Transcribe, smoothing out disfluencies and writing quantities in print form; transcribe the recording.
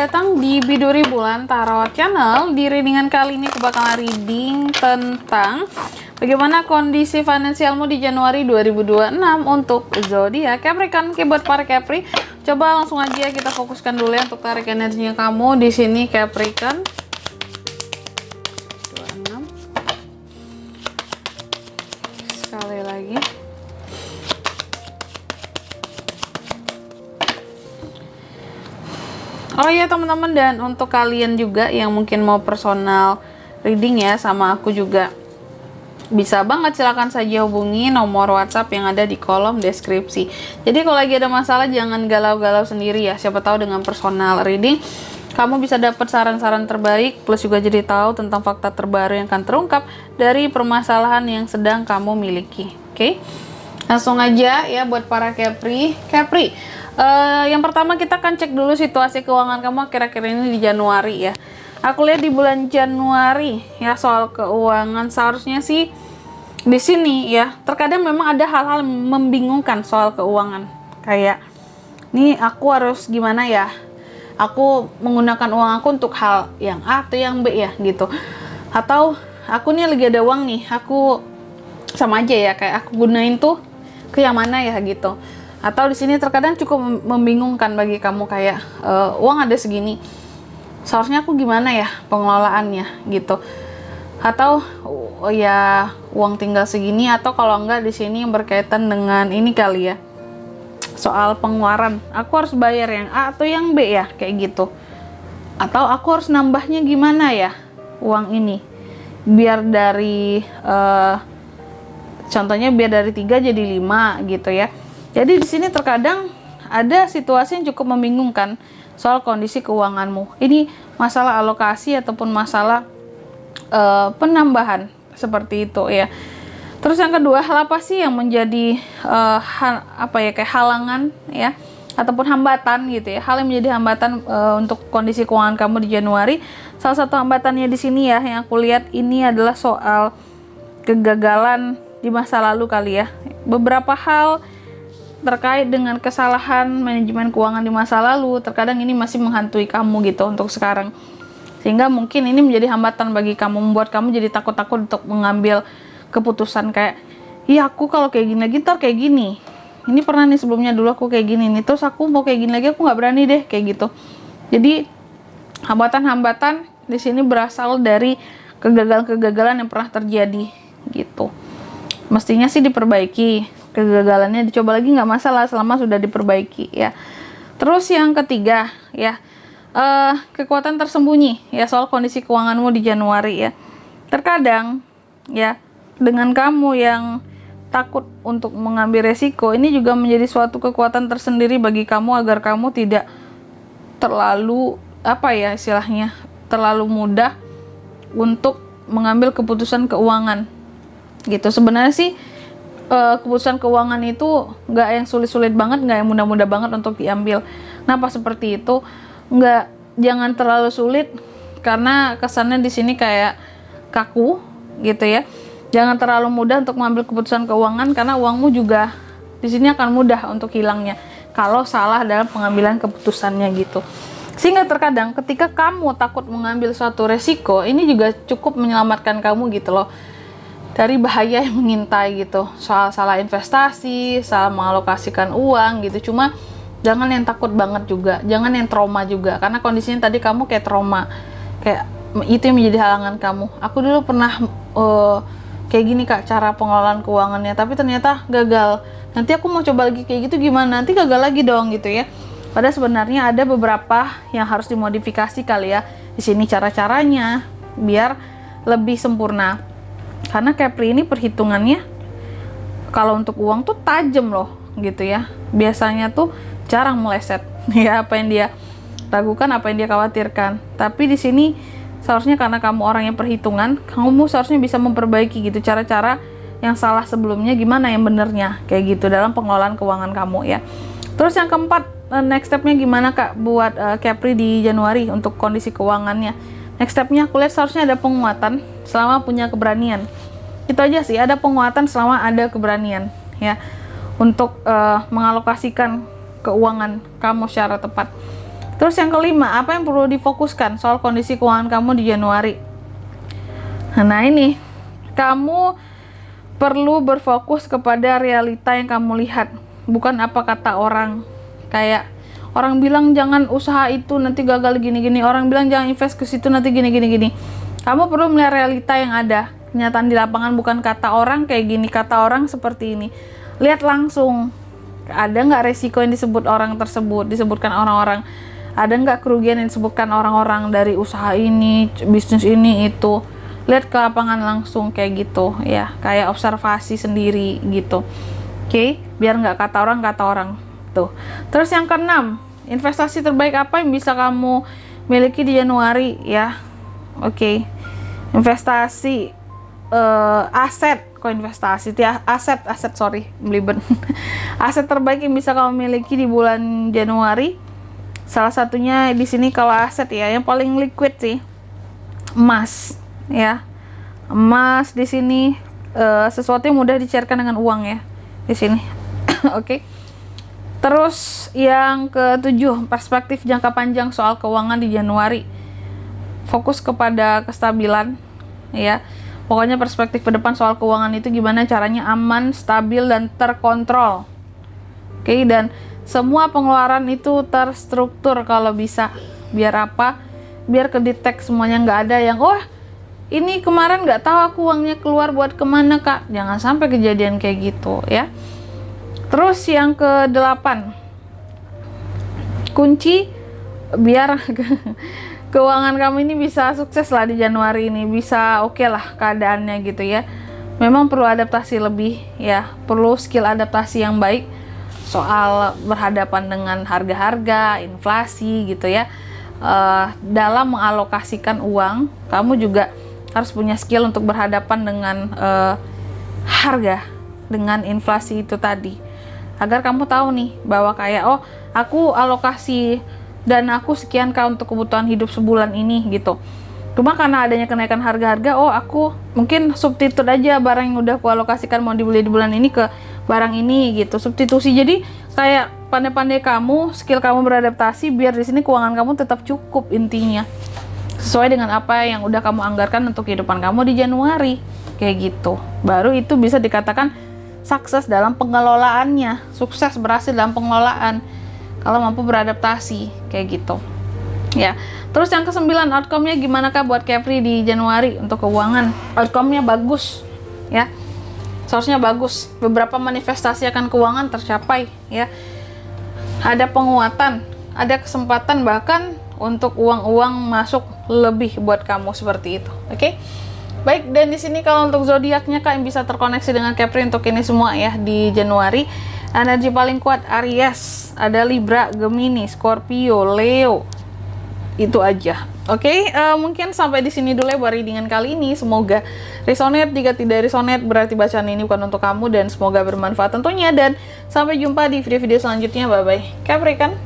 datang di Biduri Bulan Tarot Channel. Di readingan kali ini aku bakalan reading tentang bagaimana kondisi finansialmu di Januari 2026 untuk zodiak Capricorn. Oke, buat para Capri, coba langsung aja kita fokuskan dulu ya untuk tarik energinya kamu di sini Capricorn. 26. Sekali lagi. Oh iya teman-teman, dan untuk kalian juga yang mungkin mau personal reading ya sama aku juga, bisa banget, silahkan saja hubungi nomor WhatsApp yang ada di kolom deskripsi. Jadi kalau lagi ada masalah jangan galau-galau sendiri ya, siapa tahu dengan personal reading kamu bisa dapat saran-saran terbaik, plus juga jadi tahu tentang fakta terbaru yang akan terungkap dari permasalahan yang sedang kamu miliki. Oke, langsung aja ya buat para Capri. Yang pertama kita akan cek dulu situasi keuangan kamu akhir-akhir ini di Januari ya. Aku lihat di bulan Januari ya, soal keuangan seharusnya sih di sini ya, terkadang memang ada hal-hal membingungkan soal keuangan. Kayak nih aku harus gimana ya? Aku menggunakan uang aku untuk hal yang A atau yang B ya gitu. Atau aku nih lagi ada uang nih, aku sama aja ya, kayak aku gunain tuh ke yang mana ya gitu. Atau di sini terkadang cukup membingungkan bagi kamu, kayak uang ada segini, seharusnya aku gimana ya pengelolaannya gitu. Atau ya uang tinggal segini, atau kalau enggak di sini yang berkaitan dengan ini kali ya, soal pengeluaran, aku harus bayar yang A atau yang B ya kayak gitu. Atau aku harus nambahnya gimana ya uang ini, biar dari contohnya biar dari 3 jadi 5 gitu ya. Jadi di sini terkadang ada situasi yang cukup membingungkan soal kondisi keuanganmu. Ini masalah alokasi ataupun masalah penambahan seperti itu ya. Terus yang kedua, hal apa sih yang menjadi kayak halangan ya ataupun hambatan gitu ya. Hal yang menjadi hambatan untuk kondisi keuangan kamu di Januari. Salah satu hambatannya di sini ya yang aku lihat ini adalah soal kegagalan di masa lalu kali ya. Beberapa hal terkait dengan kesalahan manajemen keuangan di masa lalu, terkadang ini masih menghantui kamu gitu untuk sekarang. Sehingga mungkin ini menjadi hambatan bagi kamu, membuat kamu jadi takut-takut untuk mengambil keputusan kayak, iya aku kalau kayak gini lagi ntar kayak gini. Ini pernah nih sebelumnya dulu aku kayak gini nih, terus aku mau kayak gini lagi aku nggak berani deh kayak gitu. Jadi hambatan-hambatan di sini berasal dari kegagalan-kegagalan yang pernah terjadi gitu. Mestinya sih diperbaiki. Kegagalannya dicoba lagi nggak masalah selama sudah diperbaiki ya. Terus yang ketiga ya, kekuatan tersembunyi ya soal kondisi keuanganmu di Januari ya. Terkadang ya dengan kamu yang takut untuk mengambil resiko, ini juga menjadi suatu kekuatan tersendiri bagi kamu agar kamu tidak terlalu istilahnya terlalu mudah untuk mengambil keputusan keuangan gitu. Sebenarnya sih keputusan keuangan itu nggak yang sulit-sulit banget, nggak yang mudah-mudah banget untuk diambil. Kenapa seperti itu? Jangan terlalu sulit karena kesannya di sini kayak kaku gitu ya. Jangan terlalu mudah untuk mengambil keputusan keuangan karena uangmu juga di sini akan mudah untuk hilangnya kalau salah dalam pengambilan keputusannya gitu. Sehingga terkadang ketika kamu takut mengambil suatu resiko, ini juga cukup menyelamatkan kamu gitu loh dari bahaya yang mengintai gitu, soal salah investasi, salah mengalokasikan uang gitu. Cuma jangan yang takut banget juga, jangan yang trauma juga, karena kondisinya tadi kamu kayak trauma, kayak itu yang menjadi halangan kamu. Aku dulu pernah kayak gini kak cara pengelolaan keuangannya, tapi ternyata gagal. Nanti aku mau coba lagi kayak gitu gimana, nanti gagal lagi dong gitu ya. Padahal sebenarnya ada beberapa yang harus dimodifikasi kali ya di sini cara-caranya biar lebih sempurna. Karena Capri ini perhitungannya kalau untuk uang tuh tajam loh gitu ya. Biasanya tuh jarang meleset ya, apa yang dia ragukan, apa yang dia khawatirkan. Tapi di sini seharusnya karena kamu orang yang perhitungan, kamu seharusnya bisa memperbaiki gitu cara-cara yang salah sebelumnya, gimana yang benernya kayak gitu dalam pengelolaan keuangan kamu ya. Terus yang keempat, next stepnya gimana kak buat Capri di Januari untuk kondisi keuangannya. Next stepnya aku lihat seharusnya ada penguatan selama punya keberanian. Itu aja sih, ada penguatan selama ada keberanian ya untuk mengalokasikan keuangan kamu secara tepat. Terus yang kelima, apa yang perlu difokuskan soal kondisi keuangan kamu di Januari? Nah ini, kamu perlu berfokus kepada realita yang kamu lihat, bukan apa kata orang. Kayak orang bilang jangan usaha itu nanti gagal gini-gini, orang bilang jangan invest ke situ nanti gini-gini. Kamu perlu melihat realita yang ada, kenyataan di lapangan, bukan kata orang kayak gini, kata orang seperti ini. Lihat langsung, ada nggak resiko yang disebut orang tersebut, disebutkan orang-orang, ada nggak kerugian yang disebutkan orang-orang dari usaha ini, bisnis ini, itu. Lihat ke lapangan langsung kayak gitu ya, kayak observasi sendiri gitu. Oke, biar nggak kata orang tuh. Terus yang keenam, investasi terbaik apa yang bisa kamu miliki di Januari ya? Oke, investasi aset, kok investasi ya, aset sorry, belibet. Aset terbaik yang bisa kamu miliki di bulan Januari, salah satunya di sini kalau aset ya, yang paling liquid sih emas ya. Emas di sini sesuatu yang mudah dicairkan dengan uang ya di sini. Oke. Terus yang ketujuh, perspektif jangka panjang soal keuangan di Januari. Fokus kepada kestabilan ya. Pokoknya perspektif ke depan soal keuangan itu gimana caranya aman, stabil, dan terkontrol. Oke, dan semua pengeluaran itu terstruktur kalau bisa. Biar apa? Biar kedetek semuanya, nggak ada yang ini kemarin nggak tahu aku uangnya keluar buat kemana kak. Jangan sampai kejadian kayak gitu ya. Terus yang ke-8, kunci biar keuangan kamu ini bisa sukses lah di Januari ini, bisa oke lah keadaannya gitu ya. Memang perlu adaptasi lebih ya, perlu skill adaptasi yang baik soal berhadapan dengan harga-harga, inflasi gitu ya. Dalam mengalokasikan uang, kamu juga harus punya skill untuk berhadapan dengan harga, dengan inflasi itu tadi. Agar kamu tahu nih bahwa kayak aku alokasi dan aku sekian kak untuk kebutuhan hidup sebulan ini gitu. Cuma karena adanya kenaikan harga-harga, aku mungkin substitut aja barang yang udah aku alokasikan mau dibeli di bulan ini ke barang ini gitu, substitusi. Jadi kayak pandai-pandai kamu, skill kamu beradaptasi biar di sini keuangan kamu tetap cukup intinya. Sesuai dengan apa yang udah kamu anggarkan untuk kehidupan kamu di Januari. Kayak gitu. Baru itu bisa dikatakan sukses dalam pengelolaannya, sukses berhasil dalam pengelolaan. Kalau mampu beradaptasi kayak gitu ya. Terus yang ke-9, outcome-nya gimana kak buat Kepri di Januari untuk keuangan? Outcome-nya bagus ya, seharusnya bagus. Beberapa manifestasi akan keuangan tercapai ya, ada penguatan, ada kesempatan bahkan untuk uang-uang masuk lebih buat kamu seperti itu. Oke. Baik, dan di sini kalau untuk zodiaknya kak yang bisa terkoneksi dengan Kepri untuk ini semua ya di Januari. Energi paling kuat Aries, ada Libra, Gemini, Scorpio, Leo. Itu aja. Oke, mungkin sampai di sini dulu ya buat readingan kali ini. Semoga resonate. Jika tidak resonate berarti bacaan ini bukan untuk kamu, dan semoga bermanfaat tentunya. Dan sampai jumpa di video-video selanjutnya. Bye bye. Kepri kan?